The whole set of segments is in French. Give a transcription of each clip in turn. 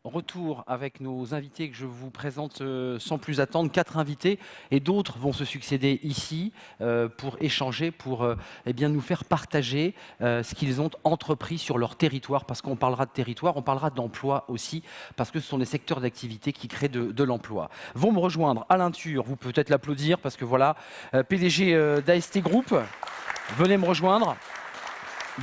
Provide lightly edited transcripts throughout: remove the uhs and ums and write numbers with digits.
retour avec nos invités que je vous présente sans plus attendre. 4 invités et d'autres vont se succéder ici pour échanger, pour eh bien, nous faire partager ce qu'ils ont entrepris sur leur territoire. Parce qu'on parlera de territoire, on parlera d'emploi aussi, parce que ce sont des secteurs d'activité qui créent de l'emploi. Vont me rejoindre Alain Thur, vous pouvez peut-être l'applaudir parce que voilà, PDG d'AST Group, venez me rejoindre.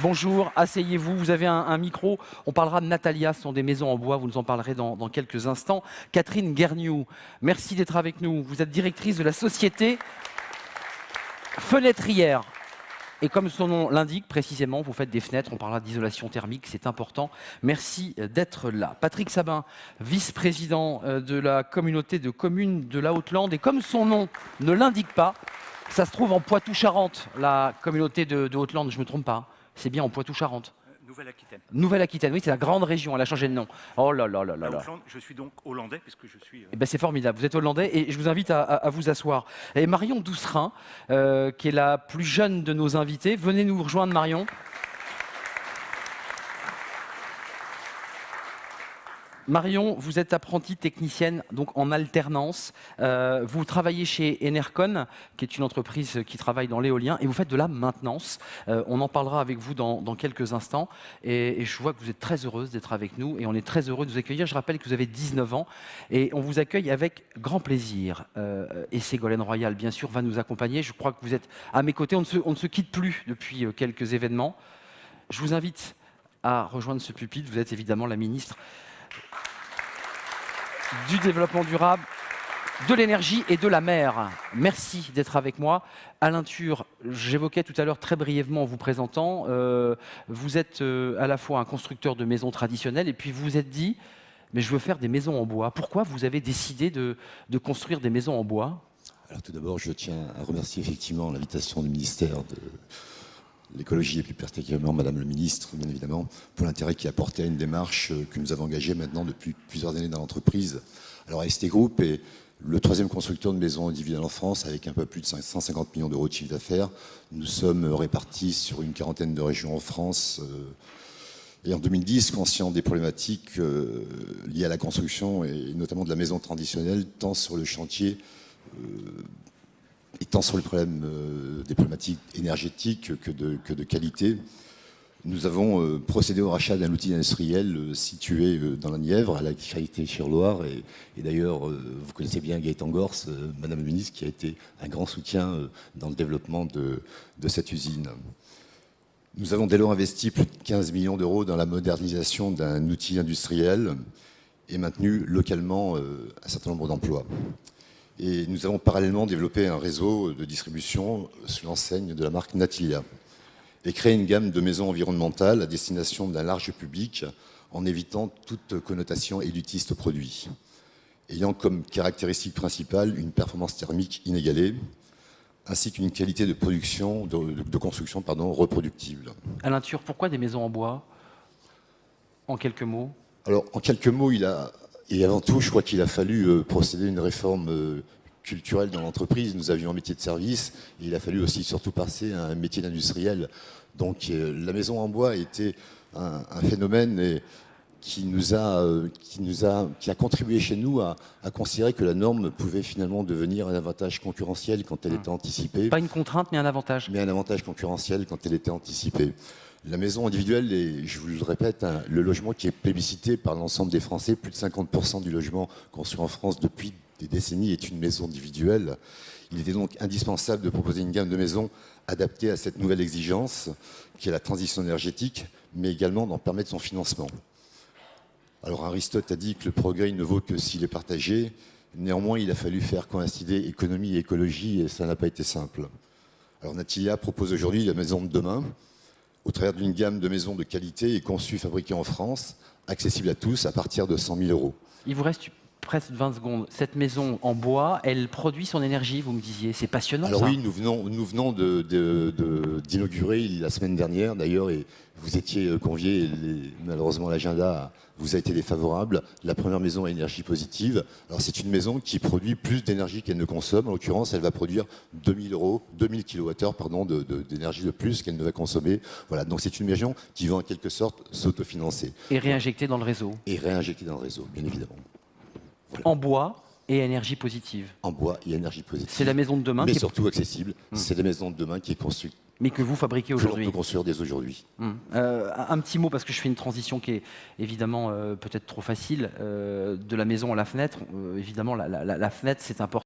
Bonjour, asseyez-vous, vous avez un micro. On parlera de Natalia, ce sont des maisons en bois, vous nous en parlerez dans quelques instants. Catherine Guerniou, merci d'être avec nous. Vous êtes directrice de la société Fenêtrière. Et comme son nom l'indique, précisément, vous faites des fenêtres, on parlera d'isolation thermique, c'est important. Merci d'être là. Patrick Sabin, vice-président de la communauté de communes de la Haute-Lande. Et comme son nom ne l'indique pas, ça se trouve en Poitou-Charentes, la communauté de Haute-Lande, je ne me trompe pas. C'est bien en Poitou-Charentes. Nouvelle-Aquitaine. Nouvelle-Aquitaine, oui, c'est la grande région, elle a changé de nom. Oh là là là là là. Je suis donc hollandais, puisque je suis... Eh ben c'est formidable, vous êtes hollandais et je vous invite à vous asseoir. Et Marion Doucerin, qui est la plus jeune de nos invités, venez nous rejoindre Marion. Marion, vous êtes apprentie technicienne donc en alternance. Vous travaillez chez Enercon, qui est une entreprise qui travaille dans l'éolien, et vous faites de la maintenance. On en parlera avec vous dans quelques instants. Et je vois que vous êtes très heureuse d'être avec nous, et on est très heureux de vous accueillir. Je rappelle que vous avez 19 ans, et on vous accueille avec grand plaisir. Et Ségolène Royal, bien sûr, va nous accompagner. Je crois que vous êtes à mes côtés. On ne se quitte plus depuis quelques événements. Je vous invite à rejoindre ce pupitre. Vous êtes évidemment la ministre du développement durable, de l'énergie et de la mer. Merci d'être avec moi. Alain Thur, j'évoquais tout à l'heure très brièvement en vous présentant, vous êtes à la fois un constructeur de maisons traditionnelles et puis vous vous êtes dit, mais je veux faire des maisons en bois. Pourquoi vous avez décidé de construire des maisons en bois? Alors tout d'abord, je tiens à remercier effectivement l'invitation du ministère de l'écologie et plus particulièrement Madame le Ministre, bien évidemment, pour l'intérêt qu'il a porté à une démarche que nous avons engagée maintenant depuis plusieurs années dans l'entreprise. Alors AST Group est le 3e constructeur de maisons individuelles en France avec un peu plus de 550 millions d'euros de chiffre d'affaires. Nous sommes répartis sur une quarantaine de régions en France. Et en 2010, conscient des problématiques liées à la construction et notamment de la maison traditionnelle, tant sur le chantier et tant sur le problème des problématiques énergétiques que de qualité, nous avons procédé au rachat d'un outil industriel situé dans la Nièvre, à la Charité-sur-Loire. Et d'ailleurs, vous connaissez bien Gaëtan Gors, Madame la Ministre, qui a été un grand soutien dans le développement de cette usine. Nous avons dès lors investi plus de 15 millions d'euros dans la modernisation d'un outil industriel et maintenu localement un certain nombre d'emplois. Et nous avons parallèlement développé un réseau de distribution sous l'enseigne de la marque Natilia et créé une gamme de maisons environnementales à destination d'un large public en évitant toute connotation élitiste au produit, ayant comme caractéristique principale une performance thermique inégalée ainsi qu'une qualité de production, de construction reproductible. Alain Thur, pourquoi des maisons en bois? En quelques mots. Alors, en quelques mots, et avant tout, je crois qu'il a fallu procéder à une réforme culturelle dans l'entreprise. Nous avions un métier de service et il a fallu aussi surtout passer à un métier d'industriel. Donc la maison en bois a été un phénomène qui a contribué chez nous à considérer que la norme pouvait finalement devenir un avantage concurrentiel quand elle était anticipée. Pas une contrainte, mais un avantage. Mais un avantage concurrentiel quand elle était anticipée. La maison individuelle est, je vous le répète, le logement qui est plébiscité par l'ensemble des Français. Plus de 50% du logement construit en France depuis des décennies est une maison individuelle. Il était donc indispensable de proposer une gamme de maisons adaptée à cette nouvelle exigence, qui est la transition énergétique, mais également d'en permettre son financement. Alors Aristote a dit que le progrès ne vaut que s'il est partagé. Néanmoins, il a fallu faire coïncider économie et écologie, et ça n'a pas été simple. Alors Natilia propose aujourd'hui la maison de demain, au travers d'une gamme de maisons de qualité et conçues, fabriquées en France, accessibles à tous à partir de 100 000 euros. Il vous reste presque 20 secondes. Cette maison en bois, elle produit son énergie, vous me disiez. C'est passionnant, Alors ça. oui, nous venons d'inaugurer la semaine dernière, d'ailleurs, et vous étiez conviés, malheureusement l'agenda vous a été défavorable, la première maison à énergie positive. Alors c'est une maison qui produit plus d'énergie qu'elle ne consomme. En l'occurrence, elle va produire 2000 kWh d'énergie de plus qu'elle ne va consommer. Voilà, donc c'est une maison qui va en quelque sorte s'autofinancer. Et réinjectée dans le réseau. Et réinjecter dans le réseau, bien évidemment. Voilà. En bois et énergie positive. En bois et énergie positive. C'est la maison de demain mais qui surtout accessible. C'est la maison de demain qui est construite. mais que vous fabriquez Que l'on aujourd'hui. peut construire dès aujourd'hui. Un petit mot, parce que je fais une transition qui est évidemment peut-être trop facile, de la maison à la fenêtre. Évidemment, la fenêtre, c'est important.